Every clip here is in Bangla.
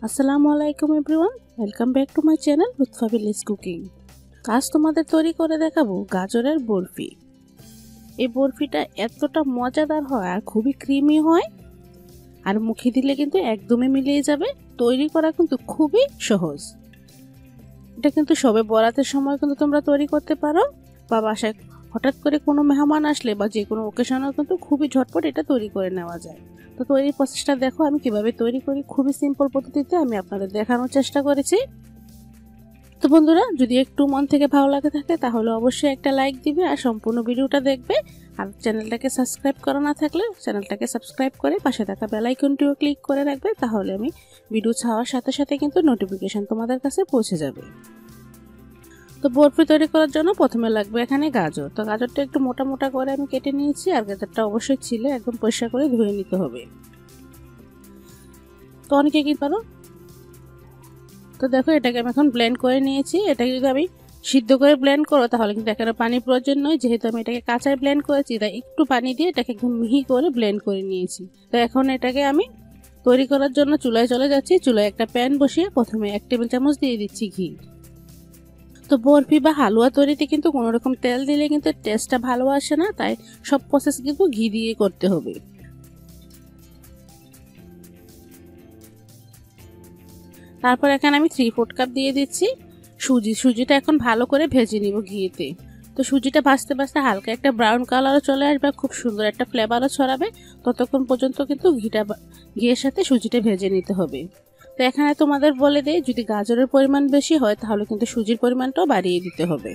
আসসালামু আলাইকুম everyone, welcome back to my channel with ফাবিলিস কুকিং। আজ তোমাদের তৈরি করে দেখাবো গাজরের বরফি। এই বরফিটা এতটা মজাদার হয় আর খুবই ক্রিমি হয়, আর মুখে দিলে কিন্তু একদমই মিলিয়ে যাবে। তৈরি করা কিন্তু খুবই সহজ। এটা কিন্তু সবে বরাতের সময় কিন্তু তোমরা তৈরি করতে পারো, বা বাসায় হঠাৎ করে কোনো মেহমান আসলে বা যে কোনো ওকেশনেও কিন্তু খুবই ঝটপট এটা তৈরি করে নেওয়া যায়। তো তৈরির প্রসেসটা দেখো আমি কিভাবে তৈরি করি। খুবই সিম্পল পদ্ধতিতে আমি আপনাদের দেখানোর চেষ্টা করেছি। তো বন্ধুরা, যদি একটু মন থেকে ভালো লাগে থাকে তাহলে অবশ্যই একটা লাইক দিবে আর সম্পূর্ণ ভিডিওটা দেখবে। আর চ্যানেলটাকে সাবস্ক্রাইব করা না থাকলে চ্যানেলটাকে সাবস্ক্রাইব করে পাশে থাকা বেল আইকনটিও ক্লিক করে রাখবে, তাহলে আমি ভিডিও ছাড়ার সাথে সাথে কিন্তু নোটিফিকেশন তোমাদের কাছে পৌঁছে যাবে। তো বরফি তৈরি করার জন্য প্রথমে লাগবে এখানে গাজর। তো গাজরটা একটু মোটা মোটা করে আমি কেটে নিয়েছি, আর গাজরটা অবশ্যই ছিলে একদম পরিষ্কার করে ধুয়ে নিতে হবে। তো অনেকে কি পারো, তো দেখো এটাকে আমি এখন ব্লেন্ড করে নিয়েছি। এটাকে যদি আমি সিদ্ধ করে ব্লেন্ড করো তাহলে কিন্তু এখানে পানির প্রয়োজন নয়, যেহেতু আমি এটাকে কাঁচায় ব্লেন্ড করেছি তাই একটু পানি দিয়ে এটাকে একদম মিহি করে ব্লেন্ড করে নিয়েছি। তো এখন এটাকে আমি তৈরি করার জন্য চুলায় চলে যাচ্ছি। চুলায় একটা প্যান বসিয়ে প্রথমে 1 টেবিল চামচ দিয়ে দিচ্ছি ঘি। তো বরফি বা হালুয়া তৈরিতে কিন্তু কোনো রকম তেল দিলে কিন্তু টেস্টটা ভালো আসে না, তাই সব প্রসেস কিন্তু ঘি দিয়ে করতে হবে। তারপর এখানে আমি 3/4 কাপ দিয়ে দিচ্ছি সুজিটা এখন ভালো করে ভেজে নিব ঘিতে। তো সুজিটা ভাজতে ভাজতে হালকা একটা ব্রাউন কালারও চলে আসবে, খুব সুন্দর একটা ফ্লেভারও ছড়াবে। ততক্ষণ পর্যন্ত কিন্তু ঘিয়ের সাথে সুজিটা ভেজে নিতে হবে। তো এখানে তোমাদের বলে দেই, যদি গাজরের পরিমাণ বেশি হয় তাহলে কিন্তু সুজির পরিমাণটাও বাড়িয়ে দিতে হবে।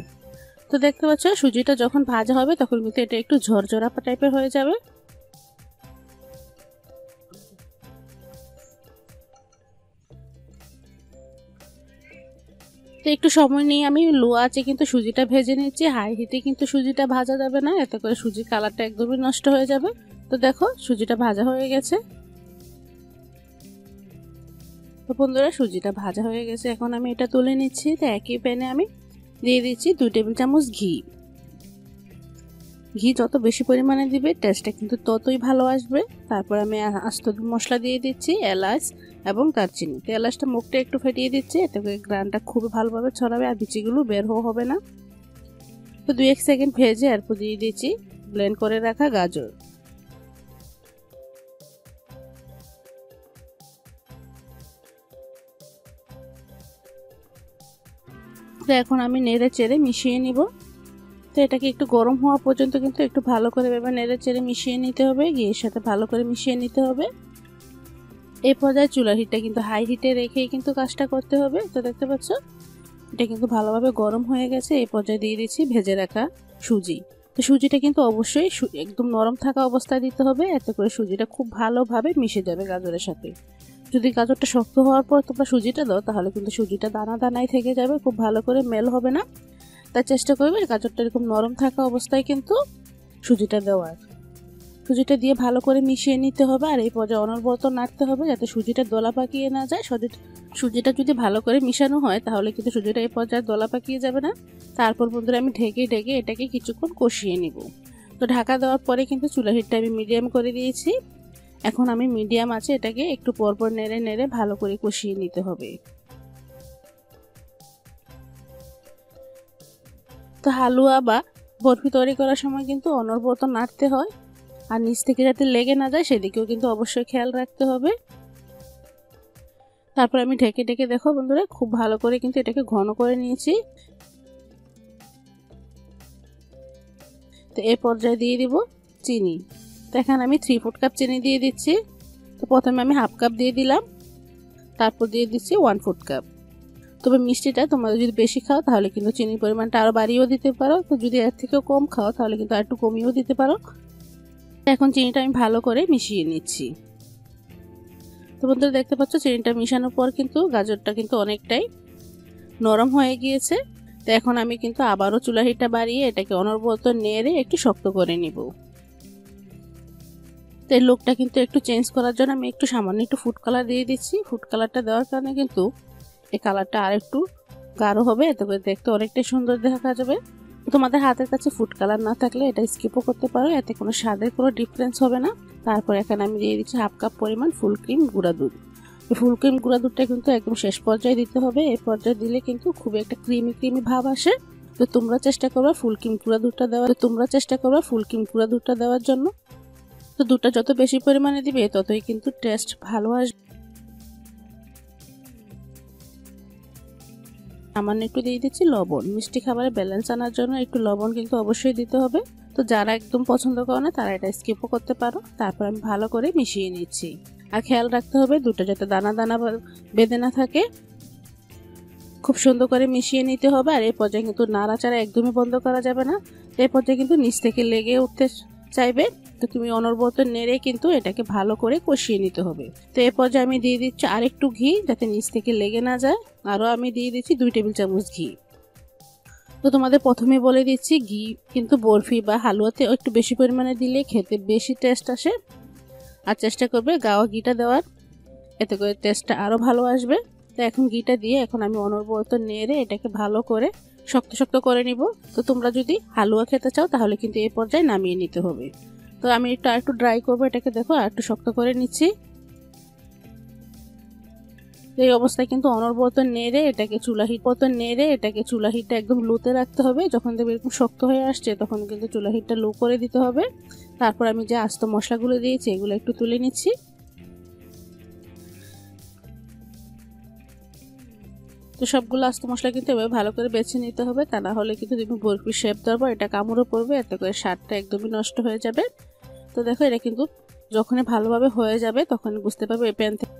তো দেখতে পাচ্ছ সুজিটা যখন ভাজা হবে তখন কিন্তু এটা একটু ঝরঝরা টাইপের হয়ে যাবে। তো একটু সময় নিয়ে আমি লো আঁচে কিন্তু সুজিটা ভেজে নিচ্ছি। হাই হিটে কিন্তু সুজিটা ভাজা যাবে না, এতে করে সুজির কালারটা একদমই নষ্ট হয়ে যাবে। তো দেখো সুজিটা ভাজা হয়ে গেছে। তো বন্ধুরা, সুজিটা ভাজা হয়ে গেছে, এখন আমি এটা তুলে নিচ্ছি। তো একই প্যানে আমি দিয়ে দিচ্ছি 2 টেবিল চামচ ঘি। ঘি যত বেশি পরিমাণে দিবে টেস্টটা কিন্তু ততই ভালো আসবে। তারপর আমি আস্ত মশলা দিয়ে দিচ্ছি, এলাচ এবং দারচিনি। তো এলাচটা মুখটা একটু ফেটিয়ে দিচ্ছি, এতে করে গ্রানটা খুবই ভালোভাবে ছড়াবে আর বিচিগুলো বের হবে না। তো 2-1 সেকেন্ড ভেজে এরপর দিয়ে দিচ্ছি ব্লেন্ড করে রাখা গাজর। তো এখন আমি নেড়ে চেড়ে মিশিয়ে নিব। তো এটাকে একটু গরম হওয়া পর্যন্ত কিন্তু একটু ভালো করে এবার নেড়ে চেড়ে মিশিয়ে নিতে হবে, ঘিয়ের সাথে ভালো করে মিশিয়ে নিতে হবে। এই পর্যায়ে চুলার হিটটা কিন্তু হাই হিটে রেখেই কিন্তু কাজটা করতে হবে। তো দেখতে পাচ্ছ এটা কিন্তু ভালোভাবে গরম হয়ে গেছে। এই পর্যায়ে দিয়ে দিচ্ছি ভেজে রাখা সুজি। তো সুজিটা কিন্তু অবশ্যই একদম নরম থাকা অবস্থায় দিতে হবে, এতে করে সুজিটা খুব ভালোভাবে মিশে যাবে গাজরের সাথে। যদি গাজরটা শক্ত হওয়ার পর তোমরা সুজিটা দাও তাহলে কিন্তু সুজিটা দানা দানাই থেকে যাবে, খুব ভালো করে মেল হবে না। তাই চেষ্টা করবে গাজরটা এরকম নরম থাকা অবস্থায় কিন্তু সুজিটা দেওয়ার। সুজিটা দিয়ে ভালো করে মিশিয়ে নিতে হবে, আর এই পর্যায়ে অনবরত নাড়তে হবে যাতে সুজিটা দলা পাকিয়ে না যায়। সুজিটা যদি ভালো করে মিশানো হয় তাহলে কিন্তু সুজিটা এই পর্যায়ে দলা পাকিয়ে যাবে না। তারপর বন্ধুরা আমি ঢেকে এটাকে কিছুক্ষণ কষিয়ে নিব। তো ঢাকা দেওয়ার পরে কিন্তু চুলার হিটটা আমি মিডিয়াম করে দিয়েছি। এখন আমি মিডিয়াম আছে এটাকে একটু পরপর নেড়ে নেড়ে ভালো করে কষিয়ে নিতে হবে। তো হালুয়া বা বরফি তৈরি করার সময় কিন্তু অনবরত নাড়তে হয়, আর নিচ থেকে যাতে লেগে না যায় সেদিকেও কিন্তু অবশ্যই খেয়াল রাখতে হবে। তারপর আমি ঢেকে দেখো বন্ধুরা, খুব ভালো করে কিন্তু এটাকে ঘন করে নিয়েছি। তো এই পর্যায়ে দিয়ে দিব চিনি। তো এখানে আমি 3/4 কাপ চিনি দিয়ে দিচ্ছি। তো প্রথমে আমি 1/2 কাপ দিয়ে দিলাম, তারপর দিয়ে দিচ্ছি 1/4 কাপ। তবে মিষ্টিটা তোমরা যদি বেশি খাও তাহলে কিন্তু চিনির পরিমাণটা আরও বাড়িয়েও দিতে পারো, তো যদি এর থেকেও কম খাও তাহলে কিন্তু আর একটু কমিয়েও দিতে পারো। এখন চিনিটা আমি ভালো করে মিশিয়ে নিচ্ছি। তো বন্ধুরা দেখতে পাচ্ছ চিনিটা মিশানোর পর কিন্তু গাজরটা কিন্তু অনেকটাই নরম হয়ে গিয়েছে। তো এখন আমি কিন্তু আবারও চুলা হিটটা বাড়িয়ে এটাকে অনবরত নেড়ে একটু শক্ত করে নিব। তো এই লুকটা কিন্তু একটু চেঞ্জ করার জন্য আমি একটু সামান্য একটু ফুড কালার দিয়ে দিচ্ছি। ফুড কালারটা দেওয়ার কারণে কিন্তু এই কালারটা আর একটু গাঢ় হবে, এতে করে দেখতে অনেকটাই সুন্দর দেখা যাবে। তোমাদের হাতের কাছে ফুড কালার না থাকলে এটা স্কিপও করতে পারো, এতে কোনো স্বাদের কোনো ডিফারেন্স হবে না। তারপর এখানে আমি দিয়ে দিচ্ছি 1/2 কাপ পরিমাণ ফুল ক্রিম গুঁড়া দুধ। ফুল ক্রিম গুঁড়া দুধটা কিন্তু একদম শেষ পর্যায়ে দিতে হবে। এই পর্যায়ে দিলে কিন্তু খুব একটা ক্রিমি ক্রিমি ভাব আসে। তো তোমরা চেষ্টা করবে ফুল ক্রিম গুঁড়া দুধটা দেওয়ার জন্য। তো দুধটা যত বেশি পরিমাণে দিবে ততই কিন্তু টেস্ট ভালো আসবে। সামান্য একটু দিয়ে দিচ্ছি লবণ, মিষ্টি খাবারের ব্যালেন্স আনার জন্য একটু লবণ কিন্তু অবশ্যই দিতে হবে। তো যারা একদম পছন্দ করে না তারা এটা স্কিপও করতে পারো। তারপর আমি ভালো করে মিশিয়ে নিচ্ছি। আর খেয়াল রাখতে হবে দুধটা যাতে দানা দানা বেঁধে না থাকে। খুব সুন্দর করে মিশিয়ে নিতে হবে। আর এই পর্যায়ে কিন্তু নাড়াচাড়া একদমই বন্ধ করা যাবে না। এই পর্যায়ে কিন্তু নিচ থেকে লেগে উঠতে চাইবে, তো তুমি অনবরত নেড়ে কিন্তু এটাকে ভালো করে কষিয়ে নিতে হবে। তো এই পর্যায়ে আমি দিয়ে দিচ্ছি আরেকটু ঘি, যাতে নিচ থেকে লেগে না যায়। আরও আমি দিয়ে দিচ্ছি 2 টেবিল চামচ ঘি। তো তোমাদের প্রথমে বলে দিচ্ছি, ঘি কিন্তু বরফি বা হালুয়াতে একটু বেশি পরিমাণে দিলে খেতে বেশি টেস্ট আসে। আর চেষ্টা করবে গাওয়া ঘিটা দেওয়ার, এতে করে টেস্টটা আরও ভালো আসবে। তো এখন ঘিটা দিয়ে এখন আমি অনবরত নেড়ে এটাকে ভালো করে শক্ত শক্ত করে নিব। তো তোমরা যদি হালুয়া খেতে চাও তাহলে কিন্তু এই পর্যায়ে নামিয়ে নিতে হবে। তো আমি একটু ড্রাই করবো এটাকে, দেখো আর একটু শক্ত করে নিচ্ছি। এই অবস্থায় কিন্তু অনবরত নেড়ে এটাকে চুলা হিটটা একদম লোতে রাখতে হবে। যখন দেখবে এরকম শক্ত হয়ে আসছে তখন কিন্তু চুলা হিটটা লো করে দিতে হবে। তারপর আমি যে আস্ত মশলাগুলো দিয়েছি এগুলো একটু তুলে নিচ্ছি। তো সবগুলো আস্ত মশলা কিন্তু এভাবে ভালো করে বেছে নিতে হবে, তা না হলে কিন্তু তুমি বরফির শেপ ধরবো, এটা কামড়ও পড়বে, এতে করে স্বাদটা একদমই নষ্ট হয়ে যাবে। তো দেখো এটা কিন্তু যখনই ভালোভাবে হয়ে যাবে তখন বুঝতে পারবে এই প্যান থেকে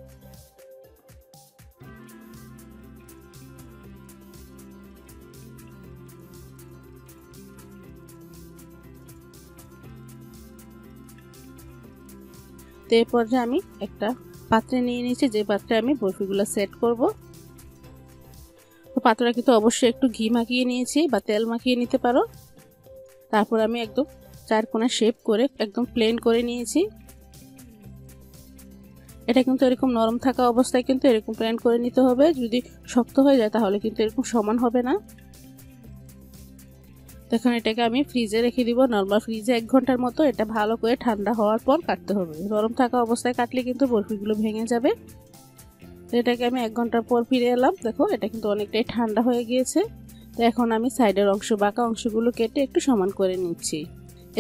তো এই পর্যায়ে আমি একটা পাত্রে নিয়ে নিয়েছি, যে পাত্রে আমি বরফিগুলো সেট করব। তো পাত্রটা কিন্তু অবশ্যই একটু ঘি মাখিয়ে নিয়েছি বা তেল মাখিয়ে নিতে পারো। তারপর আমি একদম 4 কোণা শেপ করে একদম প্লেন করে নিয়েছি। এটা কিন্তু এরকম নরম থাকা অবস্থায় কিন্তু এরকম প্লেন করে নিতে হবে। যদি শক্ত হয়ে যায় তাহলে কিন্তু এরকম সমান হবে না। এখন এটাকে আমি ফ্রিজে রেখে দিব, নরমাল ফ্রিজে 1 ঘন্টার মতো। এটা ভালো করে ঠান্ডা হওয়ার পর কাটতে হবে। নরম থাকা অবস্থায় কাটলে কিন্তু বরফিগুলো ভেঙে যাবে। তো এটাকে আমি 1 ঘন্টা পর ফিরে এলাম। দেখো এটা কিন্তু অনেকটাই ঠান্ডা হয়ে গিয়েছে। তো এখন আমি সাইডের বাঁকা অংশগুলো কেটে একটু সমান করে নিচ্ছি।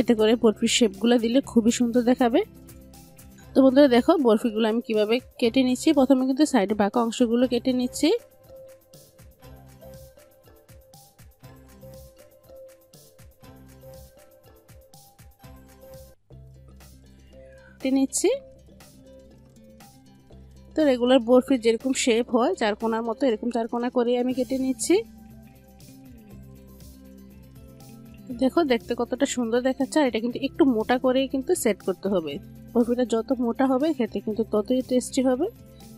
এতে করে বরফির শেপগুলো দিলে খুবই সুন্দর দেখাবে। তো বন্ধুরা দেখো বরফিগুলো আমি কিভাবে কেটে নিচ্ছি। প্রথমে কিন্তু সাইডে বাঁকা অংশগুলো কেটে নিচ্ছি। তো রেগুলার বরফির যেরকম শেপ হয় 4 কোণার মতো, এরকম 4 কোণা করে আমি কেটে নিচ্ছি। দেখো দেখতে কতটা সুন্দর দেখাচ্ছে। আর এটা কিন্তু একটু মোটা করেই কিন্তু সেট করতে হবে। বরফিটা যত মোটা হবে খেতে কিন্তু ততই টেস্টি হবে।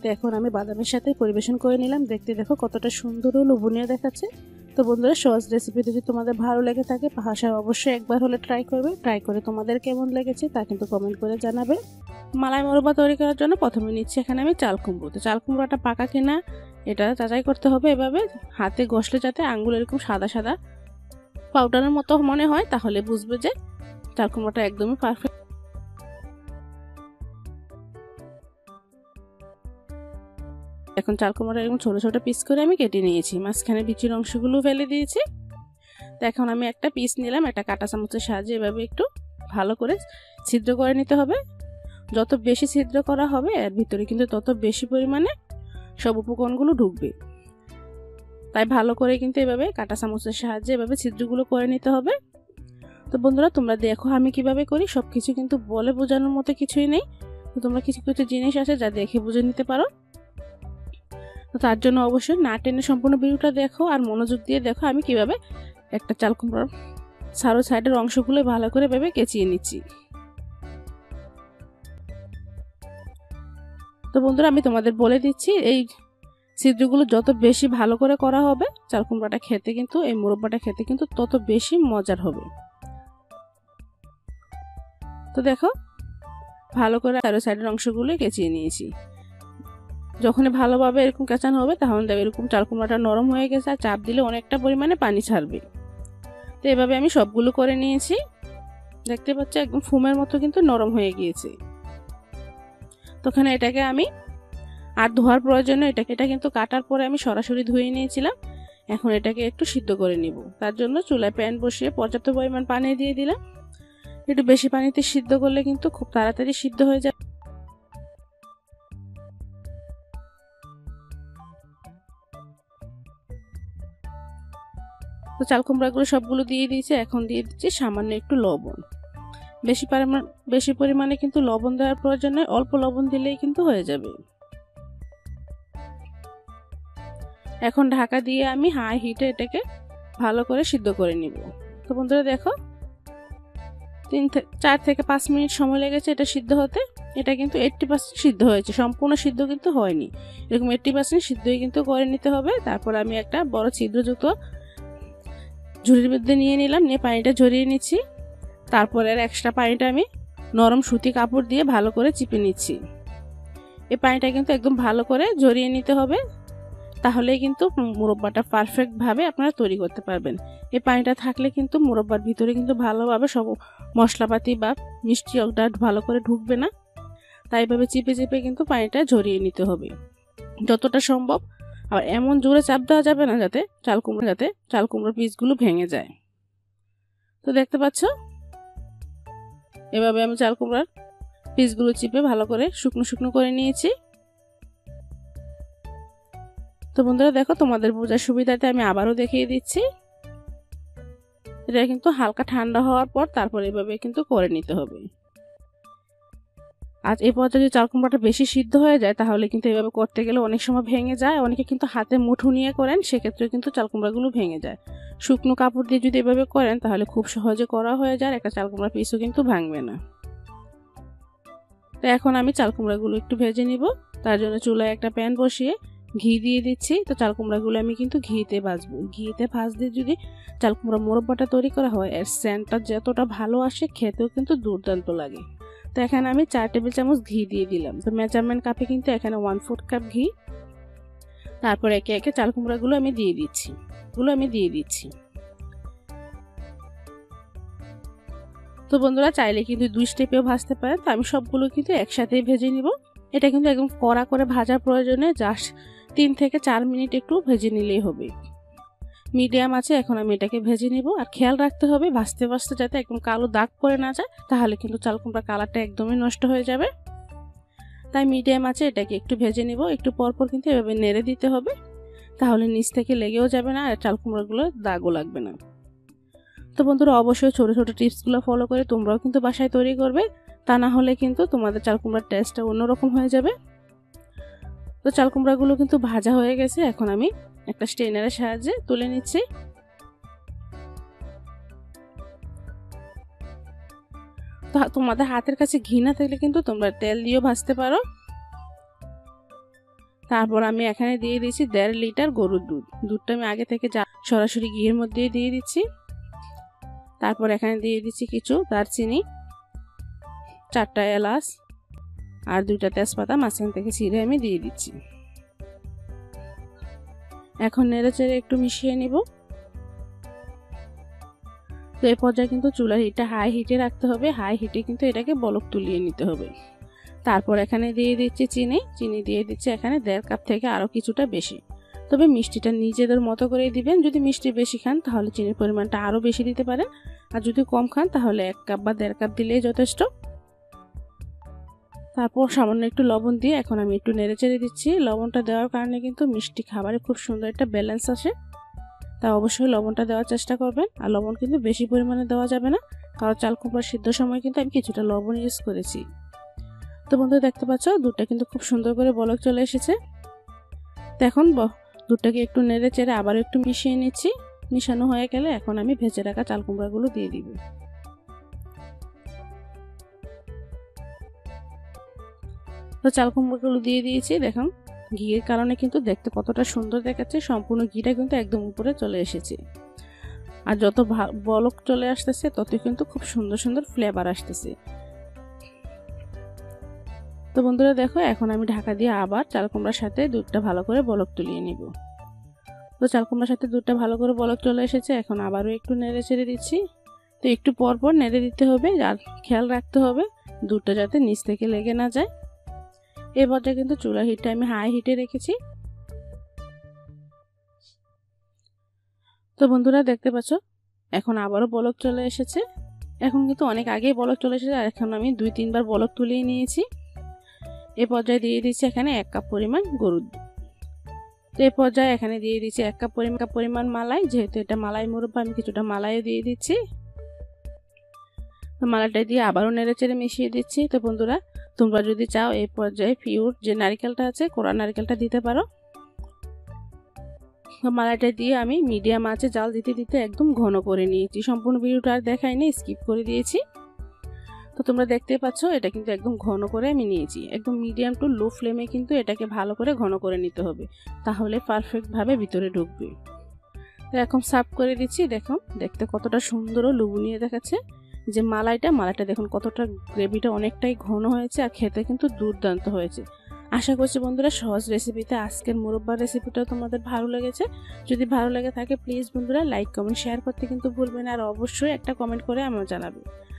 তো এখন আমি বাদামের সাথে পরিবেশন করে নিলাম। দেখতে দেখো কতটা সুন্দর ও লোভনীয় দেখাচ্ছে। তো বন্ধুরা সহজ রেসিপি যদি তোমাদের ভালো লেগে থাকে বাসায় অবশ্যই একবার হলে ট্রাই করবে। ট্রাই করে তোমাদের কেমন লেগেছে তা কিন্তু কমেন্ট করে জানাবে। মালাই মোরব্বা তৈরি করার জন্য প্রথমে নিচ্ছি এখানে আমি চাল কুমড়ো। তো চাল কুমড়োটা পাকা কিনা এটা যাচাই করতে হবে। এভাবে হাতে ঘষলে যাতে আঙ্গুল এরকম সাদা সাদা পাউডারের মতো মনে হয় তাহলে বুঝবে যে চাল কুমড়োটা একদমই পারফেক্ট। এখন চাল কুমড়োটা এরকম ছোট ছোট পিস করে আমি কেটে নিয়েছি। মাঝখানে বিচির অংশগুলো ফেলে দিয়েছি। তো এখন আমি একটা পিস নিলাম, একটা কাঁটা চামচের সাহায্যে এভাবে একটু ভালো করে ছিদ্র করে নিতে হবে। যত বেশি ছিদ্র করা হবে এর ভিতরে কিন্তু তত বেশি পরিমাণে সব উপকরণগুলো ঢুকবে। তাই ভালো করে কিন্তু এভাবে কাঁটা চামচের সাহায্যে এভাবে ছিদ্রগুলো করে নিতে হবে। তো বন্ধুরা তোমরা দেখো আমি কিভাবে করি। সবকিছু কিন্তু বলে বোঝানোর মতো কিছুই নেই। তো তোমরা কিছু কিছু জিনিস আছে যা দেখে বুঝে নিতে পারো। তো তার জন্য অবশ্যই না টেনে সম্পূর্ণ ভিডিওটা দেখো আর মনোযোগ দিয়ে দেখো আমি কিভাবে একটা চাল কুমড়োর সাইডের অংশগুলো ভালো করে ভেবে কেচিয়ে নিচ্ছি। তো বন্ধুরা আমি তোমাদের বলে দিচ্ছি, এই ছিদ্রগুলো যত বেশি ভালো করে করা হবে চাল কুমড়াটা খেতে কিন্তু এই মোরব্বাটা খেতে কিন্তু তত বেশি মজার হবে। তো দেখো ভালো করে চারো সাইডের অংশগুলো কেচিয়ে নিয়েছি। যখন ভালোভাবে এরকম কেচানো হবে তখন দেখবে এরকম চাল কুমড়াটা নরম হয়ে গেছে, আর চাপ দিলে অনেকটা পরিমাণে পানি ছাড়বে। তো এভাবে আমি সবগুলো করে নিয়েছি। দেখতে পাচ্ছ একদম ফোমের মতো কিন্তু নরম হয়ে গিয়েছে। তখন এটাকে আমি আর ধোয়ার প্রয়োজন নেই। এটা কিন্তু কাটার পরে আমি সরাসরি ধুয়ে নিয়েছিলাম। এখন এটাকে একটু সিদ্ধ করে নিব। তার জন্য চুলায় প্যান বসিয়ে পর্যাপ্ত পরিমাণ পানি দিয়ে দিলাম। একটু বেশি পানিতে সিদ্ধ করলে কিন্তু খুব তাড়াতাড়ি সিদ্ধ হয়ে যায়। তো চাল কুমড়াগুলো সবগুলো দিয়ে দিয়েছি। এখন দিয়ে দিচ্ছি সামান্য একটু লবণ। বেশি পরিমাণে কিন্তু লবণ দেওয়ার প্রয়োজন নেই, অল্প লবণ দিলেই কিন্তু হয়ে যাবে। এখন ঢাকা দিয়ে আমি হাই হিটে এটাকে ভালো করে সিদ্ধ করে নিব। তো বন্ধুরা দেখো 4 থেকে 5 মিনিট সময় লেগেছে এটা সিদ্ধ হতে। এটা কিন্তু 80% সিদ্ধ হয়েছে, সম্পূর্ণ সিদ্ধ কিন্তু হয়নি। এরকম 80% সিদ্ধই কিন্তু করে নিতে হবে। তারপর আমি একটা বড় ছিদ্রযুক্ত ঝুড়ির মধ্যে নিয়ে নিলাম, নিয়ে পানিটা ঝরিয়ে নিচ্ছি। তারপর এর এক্সট্রা পানিটা আমি নরম সুতি কাপড় দিয়ে ভালো করে চিপে নিচ্ছি। এই পানিটা কিন্তু একদম ভালো করে ঝরিয়ে নিতে হবে, তাহলেই কিন্তু মুরব্বাটা পারফেক্টভাবে আপনারা তৈরি করতে পারবেন। এই পানিটা থাকলে কিন্তু মুরব্বার ভিতরে কিন্তু ভালোভাবে সব মশলাপাতি বা মিষ্টি অংশটা ভালো করে ঢুকবে না। তাই এভাবে চিপে চিপে কিন্তু পানিটা ঝরিয়ে নিতে হবে যতটা সম্ভব। আর এমন জোরে চাপ দেওয়া যাবে না যাতে চাল কুমড়োর পিসগুলো ভেঙে যায়। তো দেখতে পাচ্ছ এভাবে আমি চাল কুমড়ার পিসগুলো চিপে ভালো করে শুকনো শুকনো করে নিয়েছি। তো বন্ধুরা দেখো, তোমাদের বোঝার সুবিধাতে আমি আবারও দেখিয়ে দিচ্ছি। এটা কিন্তু হালকা ঠান্ডা হওয়ার পর তারপর এভাবে কিন্তু করে নিতে হবে। আজ এই পর্যায়ে যদি চাল কুমড়াটা বেশি সিদ্ধ হয়ে যায় তাহলে কিন্তু এভাবে করতে গেলে অনেক সময় ভেঙে যায়। অনেকে কিন্তু হাতে মুঠো নিয়ে করেন, সেক্ষেত্রে কিন্তু চাল কুমড়াগুলো ভেঙে যায়। শুকনো কাপড় দিয়ে যদি এভাবে করেন তাহলে খুব সহজে করা হয়ে যায়, একটা চাল কুমড়ার পিসও কিন্তু ভাঙবে না। তো এখন আমি চাল কুমড়াগুলো একটু ভেজে নিব। তার জন্য চুলায় একটা প্যান বসিয়ে ঘি দিয়ে দিচ্ছি। তো চাল কুমড়াগুলো আমি কিন্তু ঘিতে ভাজবো। ঘিতে ভাজতে যদি চাল কুমড়া মোরব্বাটা তৈরি করা হয় এর সেন্টটা যতটা ভালো আসে, খেতেও কিন্তু দুর্দান্ত লাগে। তো এখানে আমি 4 টেবিল চামচ ঘি দিয়ে দিলাম। তো মেজারমেন্ট কাপে কিন্তু এখানে 1/4 কাপ ঘি। তারপর একে একে চাল কুমড়াগুলো আমি দিয়ে দিচ্ছি। তো বন্ধুরা চাইলে কিন্তু 2 স্টেপেও ভাজতে পারেন। তো আমি সবগুলো কিন্তু একসাথেই ভেজে নিব। এটা কিন্তু একদম কড়া করে ভাজার প্রয়োজনে জাস্ট 3 থেকে 4 মিনিট একটু ভেজে নিলেই হবে। মিডিয়াম আছে এখন আমি এটাকে ভেজে নিব। আর খেয়াল রাখতে হবে ভাজতে ভাজতে যাতে একদম কালো দাগ পড়ে না যায়, তাহলে কিন্তু চাল কুমড়া কালারটা একদমই নষ্ট হয়ে যাবে। তাই মিডিয়াম আছে এটাকে একটু ভেজে নিব। একটু পরপর কিন্তু এভাবে নেড়ে দিতে হবে, তাহলে নিচ থেকে লেগেও যাবে না আর চাল কুমড়াগুলো দাগও লাগবে না। তো বন্ধুরা অবশ্যই ছোট ছোট টিপসগুলো ফলো করে তোমরাও কিন্তু বাসায় তৈরি করবে, তা না হলে কিন্তু তোমাদের চাল কুমড়ার টেস্টটা অন্যরকম হয়ে যাবে। তো চাল কুমড়াগুলো কিন্তু ভাজা হয়ে গেছে। এখন আমি একটা স্ট্রেনারের সাহায্যে তুলে নিচ্ছি। তো তোমাদের হাতের কাছে ঘি না থাকলে কিন্তু তোমরা তেল দিয়েও ভাজতে পারো। তারপর আমি এখানে দিয়ে দিয়েছি 1.5 লিটার গরুর দুধ। দুধটা আমি আগে থেকে সরাসরি ঘিয়ের মধ্যে দিয়ে দিচ্ছি। তারপর এখানে দিয়ে দিচ্ছি কিছু দারচিনি, 4টা এলাচ আর 2টা তেজপাতা মাঝখান থেকে ছিঁড়ে আমি দিয়ে দিচ্ছি। এখন নেড়েচেড়ে একটু মিশিয়ে নিব। তো এই পর্যায়ে কিন্তু চুলার হিটটা হাই হিটে রাখতে হবে। হাই হিটে কিন্তু এটাকে বলক তুলিয়ে নিতে হবে। তারপর এখানে দিয়ে দিচ্ছি চিনি দিয়ে দিচ্ছি এখানে 1.5 কাপ থেকে আরও কিছুটা বেশি। তবে মিষ্টিটা নিজেদের মতো করে দিবেন। যদি মিষ্টি বেশি খান তাহলে চিনির পরিমাণটা আরও বেশি দিতে পারেন, আর যদি কম খান তাহলে 1 কাপ বা 1.5 কাপ দিলেই যথেষ্ট। তারপর সামান্য একটু লবণ দিয়ে এখন আমি একটু নেড়েচেড়ে দিচ্ছি। লবণটা দেওয়ার কারণে কিন্তু মিষ্টি খাবারে খুব সুন্দর একটা ব্যালেন্স আসে, তাই অবশ্যই লবণটা দেওয়ার চেষ্টা করবেন। আর লবণ কিন্তু বেশি পরিমাণে দেওয়া যাবে না, কারণ চাল কুমড়া সিদ্ধ সময় কিন্তু আমি কিছুটা লবণ ইউজ করেছি। তো বন্ধুরা দেখতে পাচ্ছ দুধটা কিন্তু খুব সুন্দর করে বলক চলে এসেছে। তো এখন দুধটাকে একটু নেড়ে চেড়ে আবার একটু মিশিয়ে নিচ্ছি। মিশানো হয়ে গেলে এখন আমি ভেজে রাখা চাল কুমড়াগুলো দিয়ে দিব। তো চাল কুমড়াগুলো দিয়ে দিয়েছি। দেখুন ঘিয়ের কারণে কিন্তু দেখতে কতটা সুন্দর দেখাচ্ছে। সম্পূর্ণ ঘিটা কিন্তু একদম উপরে চলে এসেছে। আর যত বলক চলে আসতেছে ততই কিন্তু খুব সুন্দর সুন্দর ফ্লেভার আসতেছে। তো বন্ধুরা দেখো এখন আমি ঢাকা দিয়ে আবার চাল কুমড়ার সাথে দুধটা ভালো করে বলক তুলিয়ে নিব। তো চাল কুমড়ার সাথে দুধটা ভালো করে বলক চলে এসেছে। এখন আবারও একটু নেড়ে ছেড়ে দিচ্ছি। তো একটু পর পর নেড়ে দিতে হবে আর খেয়াল রাখতে হবে দুধটা যাতে নিচ থেকে লেগে না যায়। এই পর্যায়ে কিন্তু চুলার হিটটা আমি হাই হিটে রেখেছি। তো বন্ধুরা দেখতে পাচ্ছ এখন আবারও বলক চলে এসেছে। এখন কিন্তু অনেক আগেই বলক চলে এসেছে, আর এখন আমি 2-3 বার বলক তুলিয়ে নিয়েছি। এই পর্যায়ে দিয়ে দিচ্ছি এখানে 1 কাপ পরিমাণ গরুর দুধ। তো এই পর্যায়ে এখানে দিয়ে দিচ্ছি 1 কাপ পরিমাণ মালাই, যেহেতু এটা মালাই মুরব্বা আমি কিছুটা মালাইও দিয়ে দিচ্ছি। তো মালাইটা দিয়ে আবারও নেড়েচেড়ে মিশিয়ে দিচ্ছি। তো বন্ধুরা তোমরা যদি চাও এই পর্যায়ে পিওর যে নারকেলটা আছে কোরা নারকেলটা দিতে পারো। তো মালাইটা দিয়ে আমি মিডিয়াম আঁচে জাল দিতে দিতে একদম ঘন করে নিয়েছি। সম্পূর্ণ ভিডিওটা আর দেখাইনি, স্কিপ করে দিয়েছি। তো তোমরা দেখতে পাচ্ছ এটা কিন্তু একদম ঘন করে আমি নিয়েছি। একদম মিডিয়াম টু লো ফ্লেমে কিন্তু এটাকে ভালো করে ঘন করে নিতে হবে, তাহলে পারফেক্টভাবে ভিতরে ঢুকবে। তো এখন সার্ভ করে দিচ্ছি। দেখুন দেখতে কতটা সুন্দর ও লোভনীয় দেখাচ্ছে। যে মালাইটা দেখুন কতটা গ্রেভিটা অনেকটাই ঘন হয়েছে, আর খেতে কিন্তু দুর্দান্ত হয়েছে। আশা করছি বন্ধুরা সহজ রেসিপিতে আজকের মুরব্বার রেসিপিটাও তোমাদের ভালো লেগেছে। যদি ভালো লেগে থাকে প্লিজ বন্ধুরা লাইক কমেন্ট শেয়ার করতে কিন্তু ভুলবেন না, আর অবশ্যই একটা কমেন্ট করে আমাকে জানাবে।